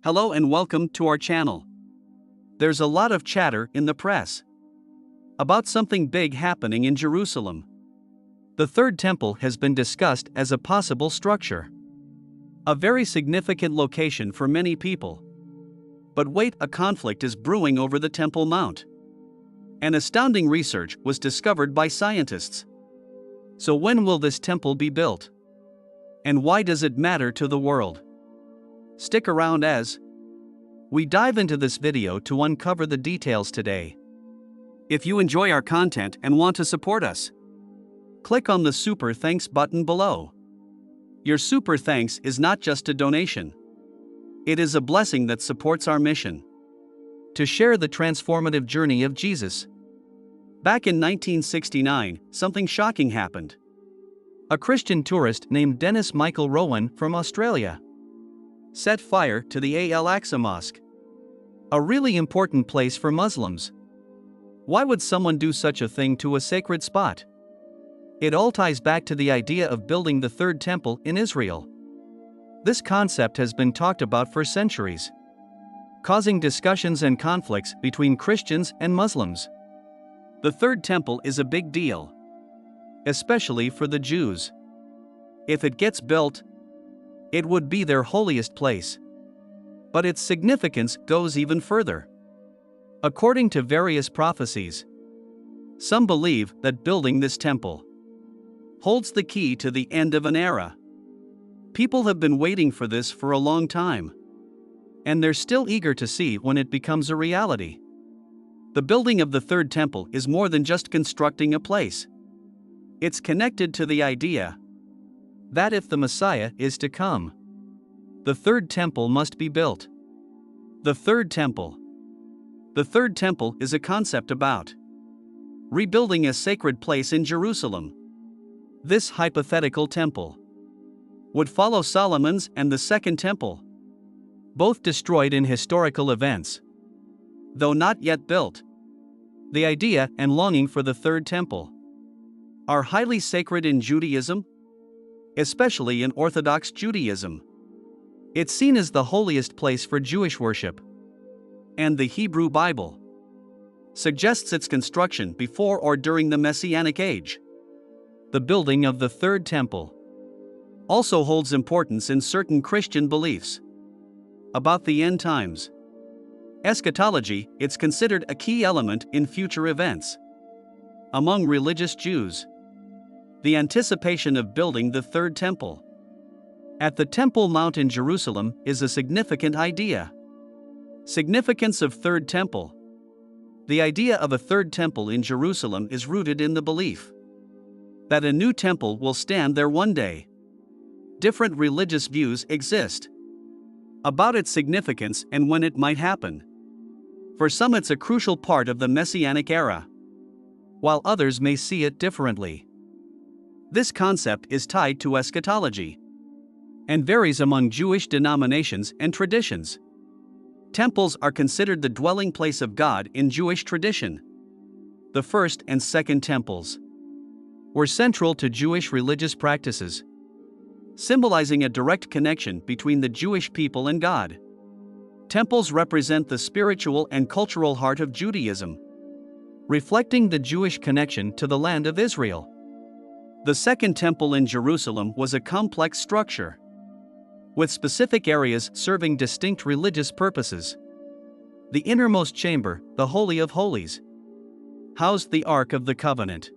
Hello and welcome to our channel. There's a lot of chatter in the press about something big happening in Jerusalem. The Third Temple has been discussed as a possible structure, a very significant location for many people. But wait, a conflict is brewing over the Temple Mount. An astounding research was discovered by scientists. So when will this temple be built? And why does it matter to the world? Stick around as we dive into this video to uncover the details today. If you enjoy our content and want to support us, click on the Super Thanks button below. Your Super Thanks is not just a donation. It is a blessing that supports our mission to share the transformative journey of Jesus. Back in 1969, something shocking happened. A Christian tourist named Dennis Michael Rohan from Australia set fire to the Al-Aqsa Mosque, a really important place for Muslims. Why would someone do such a thing to a sacred spot? It all ties back to the idea of building the Third Temple in Israel. This concept has been talked about for centuries, causing discussions and conflicts between Christians and Muslims. The Third Temple is a big deal, especially for the Jews. If it gets built, it would be their holiest place. But its significance goes even further. According to various prophecies, some believe that building this temple holds the key to the end of an era. People have been waiting for this for a long time, and they're still eager to see when it becomes a reality. The building of the Third Temple is more than just constructing a place. It's connected to the idea that if the Messiah is to come, the Third Temple must be built. The Third Temple. The Third Temple is a concept about rebuilding a sacred place in Jerusalem. This hypothetical temple would follow Solomon's and the Second Temple, both destroyed in historical events, though not yet built. The idea and longing for the Third Temple are highly sacred in Judaism, especially in Orthodox Judaism. It's seen as the holiest place for Jewish worship, and the Hebrew Bible suggests its construction before or during the Messianic age. The building of the Third Temple also holds importance in certain Christian beliefs about the end times. Eschatology, it's considered a key element in future events. Among religious Jews, the anticipation of building the Third Temple at the Temple Mount in Jerusalem is a significant idea. Significance of Third Temple. The idea of a Third Temple in Jerusalem is rooted in the belief that a new temple will stand there one day. Different religious views exist about its significance and when it might happen. For some, it's a crucial part of the Messianic era, while others may see it differently. This concept is tied to eschatology and varies among Jewish denominations and traditions. Temples are considered the dwelling place of God in Jewish tradition. The First and Second Temples were central to Jewish religious practices, symbolizing a direct connection between the Jewish people and God. Temples represent the spiritual and cultural heart of Judaism, reflecting the Jewish connection to the land of Israel. The Second Temple in Jerusalem was a complex structure, with specific areas serving distinct religious purposes. The innermost chamber, the Holy of Holies, housed the Ark of the Covenant,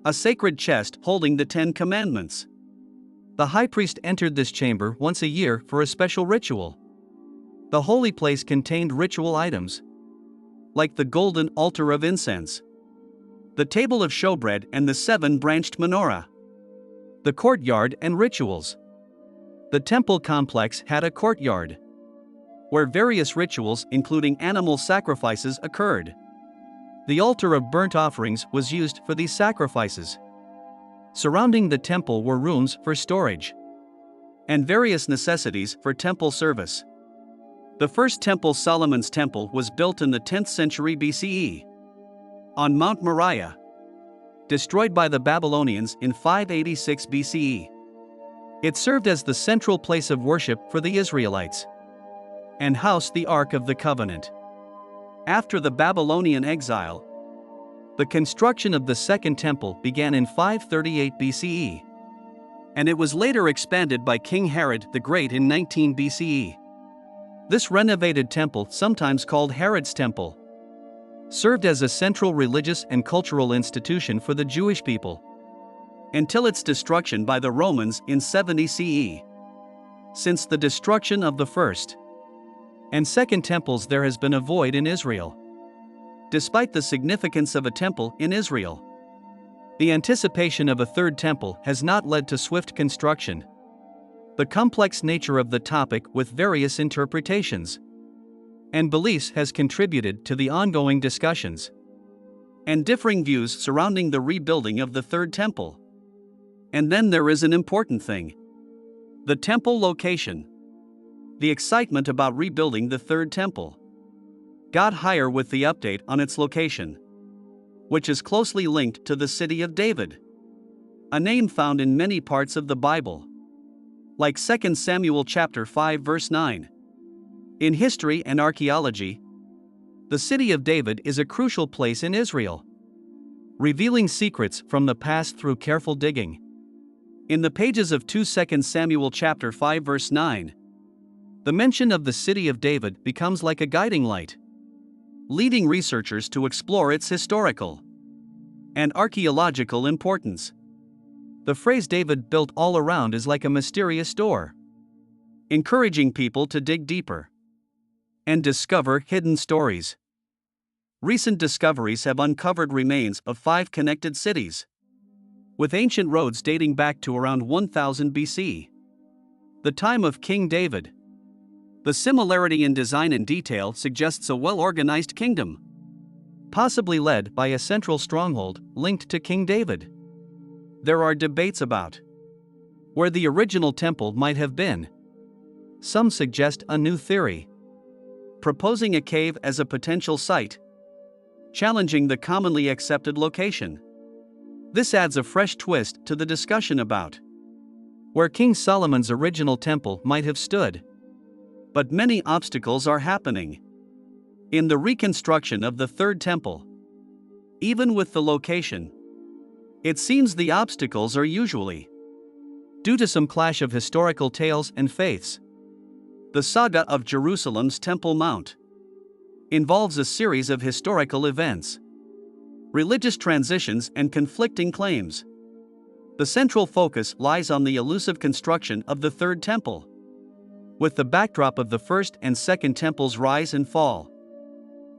a sacred chest holding the Ten Commandments. The high priest entered this chamber once a year for a special ritual. The holy place contained ritual items, like the golden altar of incense, the table of showbread, and the seven-branched menorah. The courtyard and rituals. The temple complex had a courtyard where various rituals, including animal sacrifices, occurred. The altar of burnt offerings was used for these sacrifices. Surrounding the temple were rooms for storage and various necessities for temple service. The first temple, Solomon's Temple, was built in the 10th century BCE on Mount Moriah, destroyed by the Babylonians in 586 BCE. It served as the central place of worship for the Israelites and house the Ark of the Covenant. After the Babylonian exile, the construction of the Second Temple began in 538 BCE, and it was later expanded by King Herod the Great in 19 BCE. This renovated temple, sometimes called Herod's Temple, served as a central religious and cultural institution for the Jewish people, until its destruction by the Romans in 70 CE. Since the destruction of the First and Second Temples, there has been a void in Israel. Despite the significance of a temple in Israel, the anticipation of a third temple has not led to swift construction. The complex nature of the topic, with various interpretations and beliefs, has contributed to the ongoing discussions and differing views surrounding the rebuilding of the Third Temple. And then there is an important thing: the temple location. The excitement about rebuilding the Third Temple got higher with the update on its location, which is closely linked to the city of David, a name found in many parts of the Bible, like 2 Samuel chapter 5 verse 9. In history and archaeology, the city of David is a crucial place in Israel, revealing secrets from the past through careful digging. In the pages of 2 Samuel chapter 5 verse 9, the mention of the city of David becomes like a guiding light, leading researchers to explore its historical and archaeological importance. The phrase "David built all around" is like a mysterious door, encouraging people to dig deeper and discover hidden stories. Recent discoveries have uncovered remains of 5 connected cities, with ancient roads dating back to around 1000 BC, the time of King David. The similarity in design and detail suggests a well-organized kingdom, possibly led by a central stronghold linked to King David. There are debates about where the original temple might have been. Some suggest a new theory, proposing a cave as a potential site, challenging the commonly accepted location. This adds a fresh twist to the discussion about where King Solomon's original temple might have stood. But many obstacles are happening in the reconstruction of the Third Temple. Even with the location, it seems the obstacles are usually due to some clash of historical tales and faiths. The saga of Jerusalem's Temple Mount involves a series of historical events, religious transitions, and conflicting claims. The central focus lies on the elusive construction of the Third Temple, with the backdrop of the First and Second Temples' rise and fall.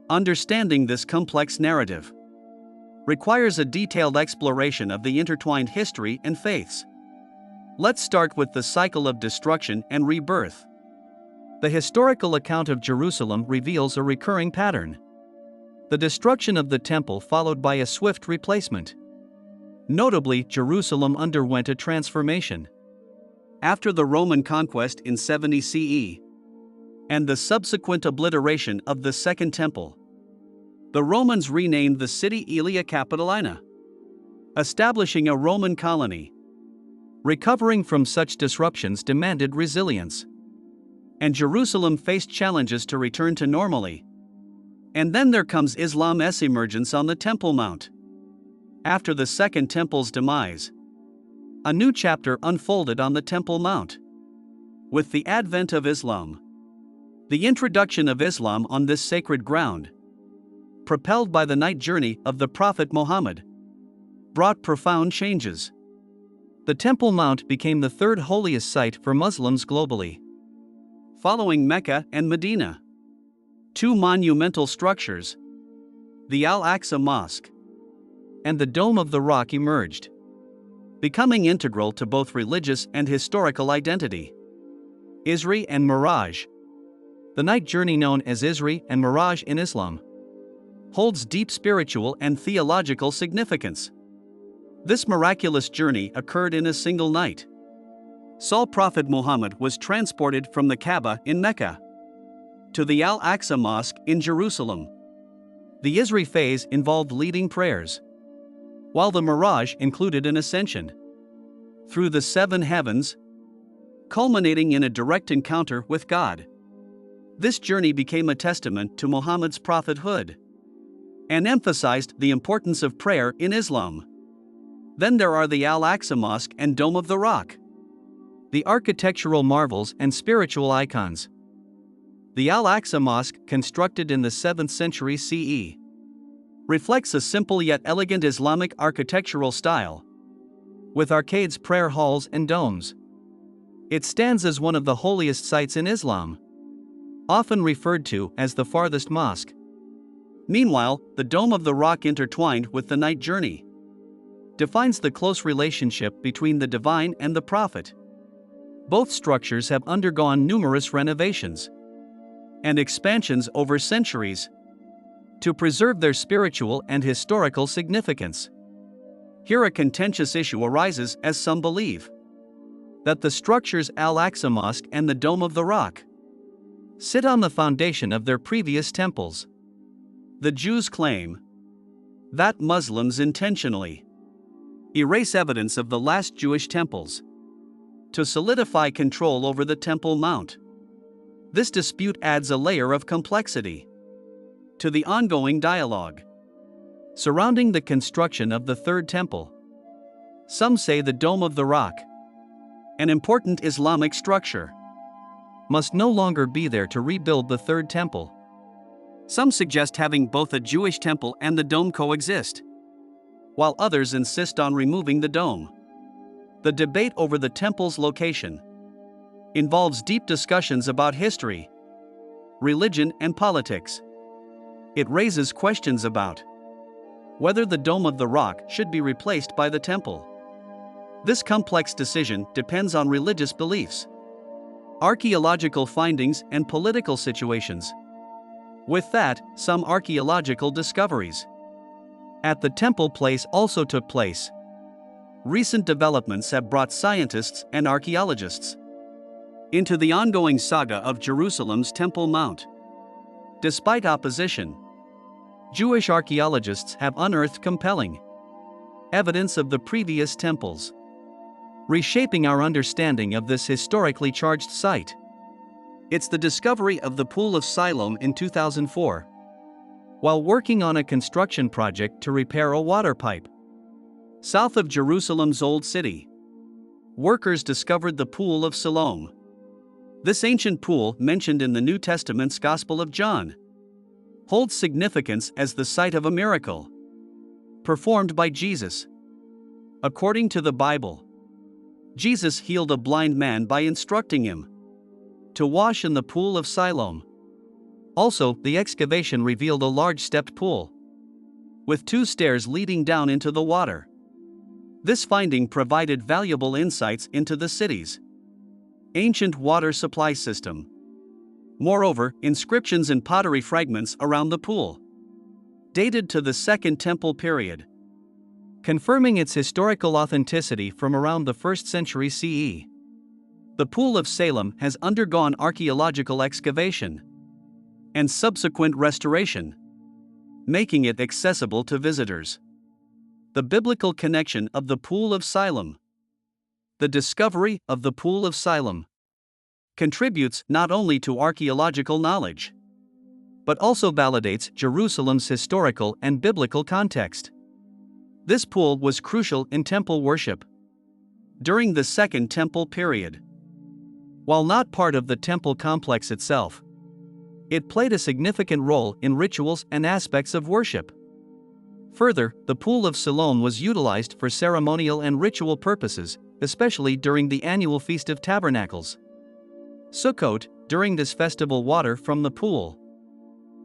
Understanding this complex narrative requires a detailed exploration of the intertwined history and faiths. Let's start with the cycle of destruction and rebirth. The historical account of Jerusalem reveals a recurring pattern: the destruction of the temple followed by a swift replacement. Notably, Jerusalem underwent a transformation after the Roman conquest in 70 CE and the subsequent obliteration of the Second Temple. The Romans renamed the city Aelia Capitolina, establishing a Roman colony. Recovering from such disruptions demanded resilience, and Jerusalem faced challenges to return to normality. And then there comes Islam's emergence on the Temple Mount. After the Second Temple's demise, a new chapter unfolded on the Temple Mount. With the advent of Islam, the introduction of Islam on this sacred ground, propelled by the night journey of the Prophet Muhammad, brought profound changes. The Temple Mount became the third holiest site for Muslims globally, following Mecca and Medina. 2 monumental structures, the Al-Aqsa Mosque and the Dome of the Rock, emerged, becoming integral to both religious and historical identity. Isra and Miraj. The night journey, known as Isra and Miraj in Islam, holds deep spiritual and theological significance. This miraculous journey occurred in a single night. Prophet Muhammad was transported from the Kaaba in Mecca to the Al-Aqsa Mosque in Jerusalem. The Isra phase involved leading prayers, while the Miraj included an ascension through the 7 heavens, culminating in a direct encounter with God. This journey became a testament to Muhammad's prophethood and emphasized the importance of prayer in Islam. Then there are the Al-Aqsa Mosque and Dome of the Rock, the architectural marvels and spiritual icons. The Al-Aqsa Mosque, constructed in the 7th century CE, reflects a simple yet elegant Islamic architectural style, with arcades, prayer halls, and domes. It stands as one of the holiest sites in Islam, often referred to as the farthest mosque. Meanwhile, the Dome of the Rock, intertwined with the night journey, defines the close relationship between the divine and the prophet. Both structures have undergone numerous renovations and expansions over centuries to preserve their spiritual and historical significance. Here a contentious issue arises, as some believe that the structures Al-Aqsa Mosque and the Dome of the Rock sit on the foundation of their previous temples. The Jews claim that Muslims intentionally erase evidence of the last Jewish temples to solidify control over the Temple Mount. This dispute adds a layer of complexity to the ongoing dialogue surrounding the construction of the Third Temple. Some say the Dome of the Rock, an important Islamic structure, must no longer be there to rebuild the Third Temple. Some suggest having both a Jewish temple and the dome coexist, while others insist on removing the dome. The debate over the temple's location involves deep discussions about history, religion, and politics. It raises questions about whether the Dome of the Rock should be replaced by the temple. This complex decision depends on religious beliefs, archaeological findings, and political situations. With that, some archaeological discoveries at the temple place also took place. Recent developments have brought scientists and archaeologists into the ongoing saga of Jerusalem's Temple Mount. Despite opposition, Jewish archaeologists have unearthed compelling evidence of the previous temples, reshaping our understanding of this historically charged site. It's the discovery of the Pool of Siloam in 2004. While working on a construction project to repair a water pipe south of Jerusalem's Old City, workers discovered the Pool of Siloam. This ancient pool, mentioned in the New Testament's Gospel of John, holds significance as the site of a miracle performed by Jesus. According to the Bible, Jesus healed a blind man by instructing him to wash in the Pool of Siloam. Also, the excavation revealed a large stepped pool with 2 stairs leading down into the water. This finding provided valuable insights into the city's ancient water supply system. Moreover, inscriptions and pottery fragments around the pool dated to the Second Temple period, confirming its historical authenticity from around the 1st century CE. The Pool of Siloam has undergone archaeological excavation and subsequent restoration, making it accessible to visitors. The biblical connection of the Pool of Siloam. The discovery of the Pool of Siloam contributes not only to archaeological knowledge, but also validates Jerusalem's historical and biblical context. This pool was crucial in temple worship during the Second Temple period. While not part of the temple complex itself, it played a significant role in rituals and aspects of worship. Further, the Pool of Siloam was utilized for ceremonial and ritual purposes, especially during the annual Feast of Tabernacles, Sukkot. During this festival, water from the pool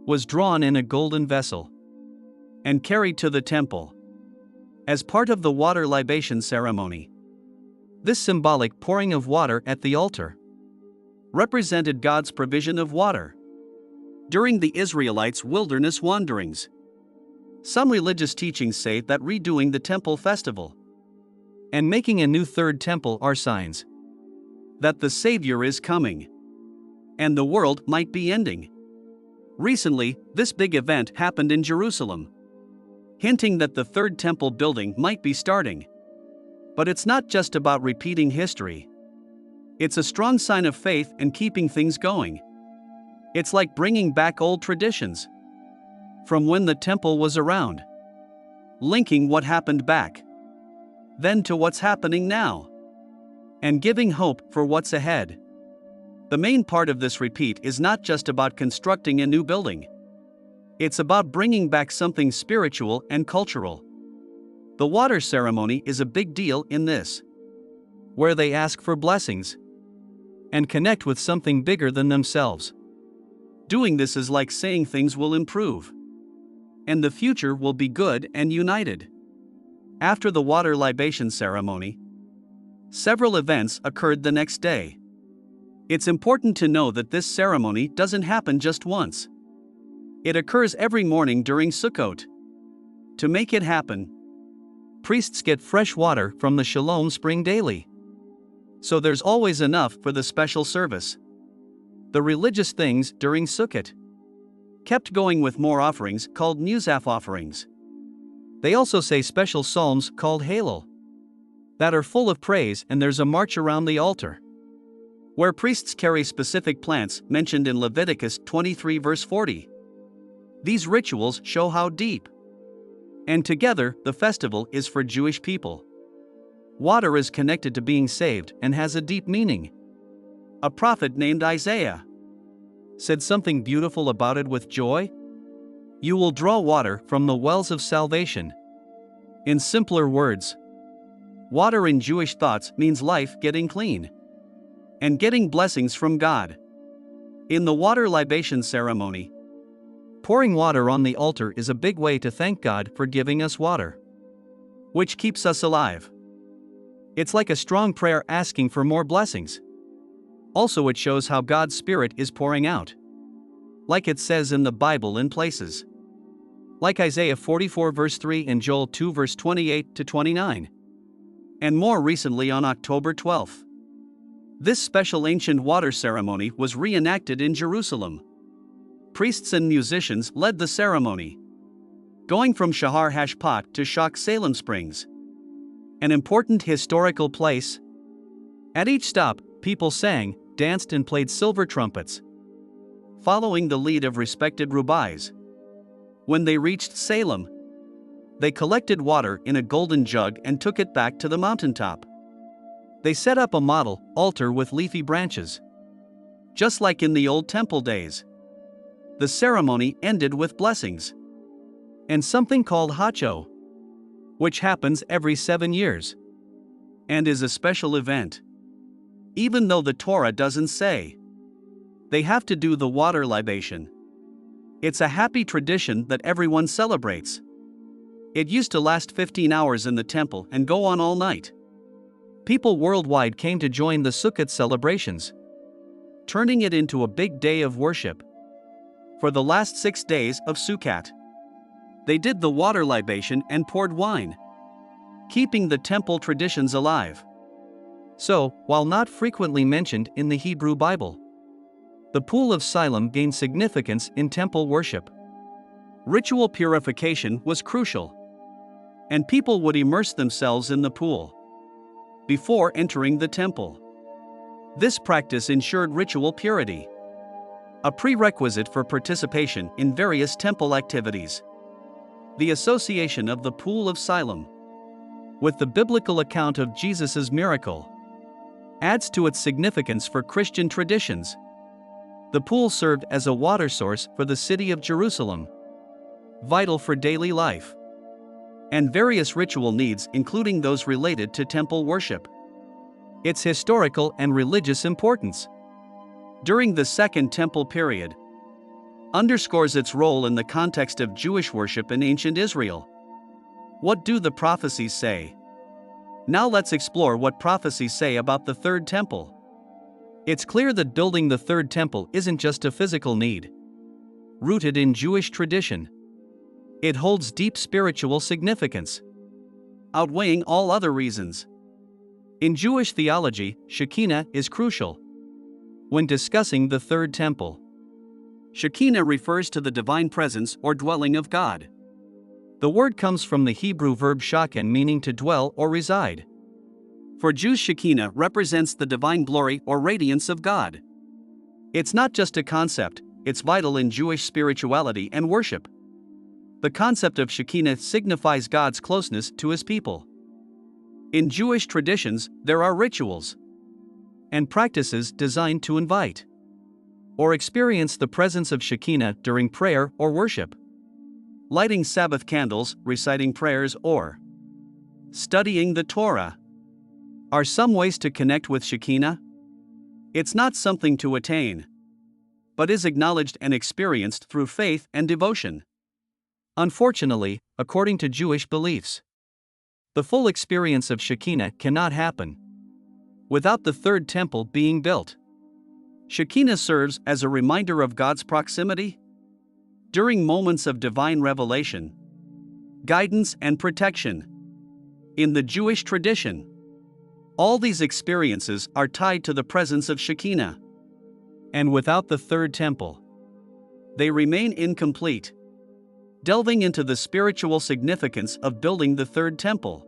was drawn in a golden vessel and carried to the temple as part of the water libation ceremony. This symbolic pouring of water at the altar represented God's provision of water during the Israelites' wilderness wanderings. Some religious teachings say that redoing the temple festival and making a new third temple are signs that the Savior is coming and the world might be ending. Recently, this big event happened in Jerusalem, hinting that the third temple building might be starting. But it's not just about repeating history. It's a strong sign of faith and keeping things going. It's like bringing back old traditions from when the temple was around, linking what happened back then to what's happening now, and giving hope for what's ahead. The main part of this repeat is not just about constructing a new building. It's about bringing back something spiritual and cultural. The water ceremony is a big deal in this, where they ask for blessings and connect with something bigger than themselves. Doing this is like saying things will improve, and the future will be good and united. After the water libation ceremony, several events occurred the next day. It's important to know that this ceremony doesn't happen just once. It occurs every morning during Sukkot. To make it happen, priests get fresh water from the Shalom spring daily, so there's always enough for the special service. The religious things during Sukkot kept going with more offerings called Musaf offerings. They also say special psalms called Hallel that are full of praise, and there's a march around the altar where priests carry specific plants mentioned in Leviticus 23 verse 40. These rituals show how deep and together the festival is for Jewish people. Water is connected to being saved and has a deep meaning. A prophet named Isaiah said something beautiful about it with joy. You will draw water from the wells of salvation. In simpler words, water in Jewish thoughts means life getting clean and getting blessings from God. In the water libation ceremony, pouring water on the altar is a big way to thank God for giving us water, which keeps us alive. It's like a strong prayer asking for more blessings. Also, it shows how God's Spirit is pouring out, like it says in the Bible in places like Isaiah 44 verse 3 and Joel 2 verse 28 to 29. And more recently on October 12th. This special ancient water ceremony was reenacted in Jerusalem. Priests and musicians led the ceremony, going from Shahar Hashpat to Shach Salem Springs, an important historical place. At each stop, people sang, danced and played silver trumpets, following the lead of respected rabbis. When they reached Salem, they collected water in a golden jug and took it back to the mountaintop. They set up a model altar with leafy branches, just like in the old temple days. The ceremony ended with blessings and something called hacho, which happens every 7 years and is a special event. Even though the Torah doesn't say they have to do the water libation, it's a happy tradition that everyone celebrates. It used to last 15 hours in the temple and go on all night. People worldwide came to join the Sukkot celebrations, turning it into a big day of worship. For the last 6 days of Sukkot, they did the water libation and poured wine, keeping the temple traditions alive. So, while not frequently mentioned in the Hebrew Bible, the Pool of Siloam gained significance in temple worship. Ritual purification was crucial, and people would immerse themselves in the pool before entering the temple. This practice ensured ritual purity, a prerequisite for participation in various temple activities. The association of the Pool of Siloam with the biblical account of Jesus' miracle adds to its significance for Christian traditions. The pool served as a water source for the city of Jerusalem, vital for daily life and various ritual needs, including those related to temple worship. Its historical and religious importance during the Second Temple period underscores its role in the context of Jewish worship in ancient Israel. What do the prophecies say? Now let's explore what prophecies say about the Third Temple. It's clear that building the Third Temple isn't just a physical need. Rooted in Jewish tradition, it holds deep spiritual significance, outweighing all other reasons. In Jewish theology, Shekinah is crucial when discussing the Third Temple. Shekinah refers to the divine presence or dwelling of God. The word comes from the Hebrew verb shaken, meaning to dwell or reside. For Jews, Shekinah represents the divine glory or radiance of God. It's not just a concept, it's vital in Jewish spirituality and worship. The concept of Shekinah signifies God's closeness to His people. In Jewish traditions, there are rituals and practices designed to invite or experience the presence of Shekinah during prayer or worship. Lighting Sabbath candles, reciting prayers, or studying the Torah are some ways to connect with Shekinah. It's not something to attain, but is acknowledged and experienced through faith and devotion. Unfortunately, according to Jewish beliefs, the full experience of Shekinah cannot happen without the third temple being built. Shekinah serves as a reminder of God's proximity during moments of divine revelation, guidance, and protection. In the Jewish tradition, all these experiences are tied to the presence of Shekinah. And without the third temple, they remain incomplete. Delving into the spiritual significance of building the third temple,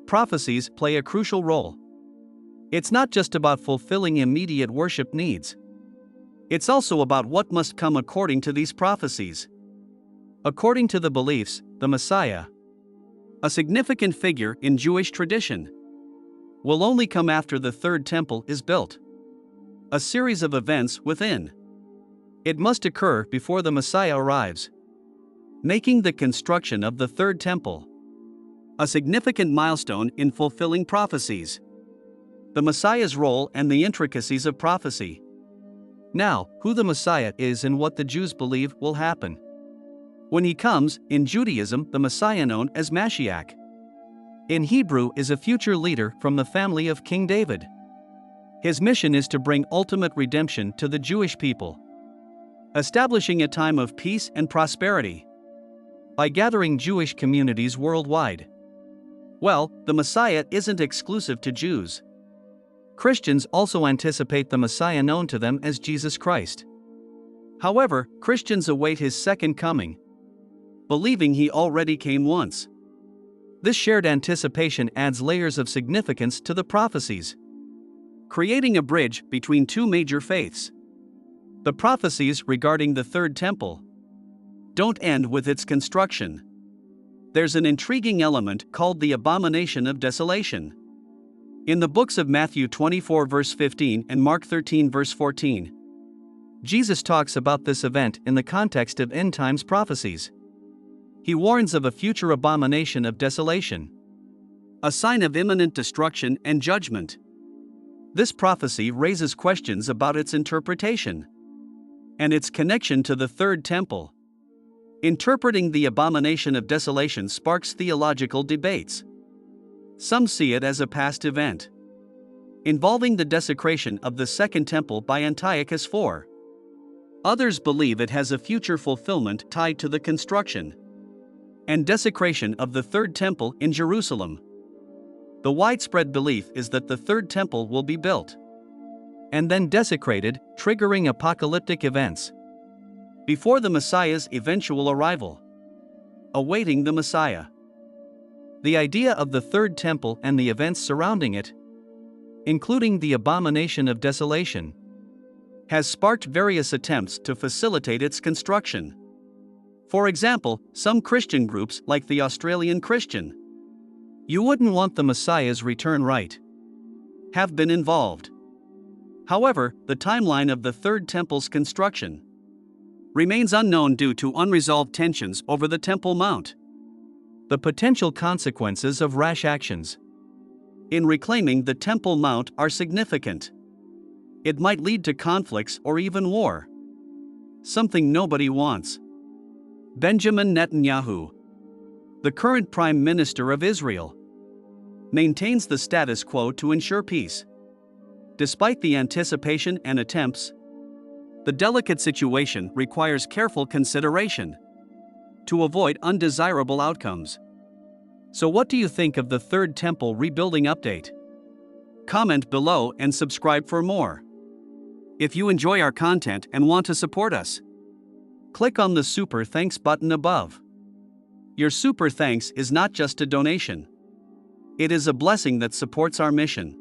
prophecies play a crucial role. It's not just about fulfilling immediate worship needs. It's also about what must come according to these prophecies. According to the beliefs, the Messiah, a significant figure in Jewish tradition, will only come after the third temple is built. A series of events within it must occur before the Messiah arrives, making the construction of the third temple a significant milestone in fulfilling prophecies. The Messiah's role and the intricacies of prophecy. Now, who the Messiah is and what the Jews believe will happen. When he comes, in Judaism, the Messiah known as Mashiach, in Hebrew, is a future leader from the family of King David. His mission is to bring ultimate redemption to the Jewish people, establishing a time of peace and prosperity by gathering Jewish communities worldwide. Well, the Messiah isn't exclusive to Jews. Christians also anticipate the Messiah known to them as Jesus Christ. However, Christians await his second coming, believing he already came once. This shared anticipation adds layers of significance to the prophecies, creating a bridge between two major faiths. The prophecies regarding the third temple don't end with its construction. There's an intriguing element called the abomination of desolation. In the books of Matthew 24 verse 15 and Mark 13 verse 14, Jesus talks about this event in the context of end times prophecies. He warns of a future abomination of desolation, a sign of imminent destruction and judgment. This prophecy raises questions about its interpretation and its connection to the third temple. Interpreting the abomination of desolation sparks theological debates. Some see it as a past event, involving the desecration of the Second Temple by Antiochus IV. Others believe it has a future fulfillment tied to the construction and desecration of the Third Temple in Jerusalem. The widespread belief is that the Third Temple will be built and then desecrated, triggering apocalyptic events before the Messiah's eventual arrival. Awaiting the Messiah. The idea of the Third Temple and the events surrounding it, including the abomination of desolation, has sparked various attempts to facilitate its construction. For example, some Christian groups, like the Australian Christian You Wouldn't Want the Messiah's Return Right, have been involved. However, the timeline of the Third Temple's construction remains unknown due to unresolved tensions over the Temple Mount. The potential consequences of rash actions in reclaiming the Temple Mount are significant. It might lead to conflicts or even war, something nobody wants. Benjamin Netanyahu, the current Prime Minister of Israel, maintains the status quo to ensure peace. Despite the anticipation and attempts, the delicate situation requires careful consideration to avoid undesirable outcomes. So what do you think of the Third Temple rebuilding update? Comment below and subscribe for more. If you enjoy our content and want to support us, click on the Super Thanks button above. Your super thanks is not just a donation. It is a blessing that supports our mission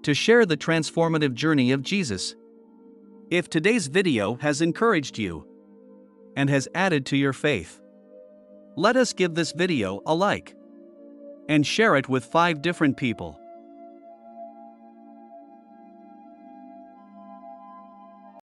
to share the transformative journey of Jesus. If today's video has encouraged you and has added to your faith, let us give this video a like and share it with 5 different people.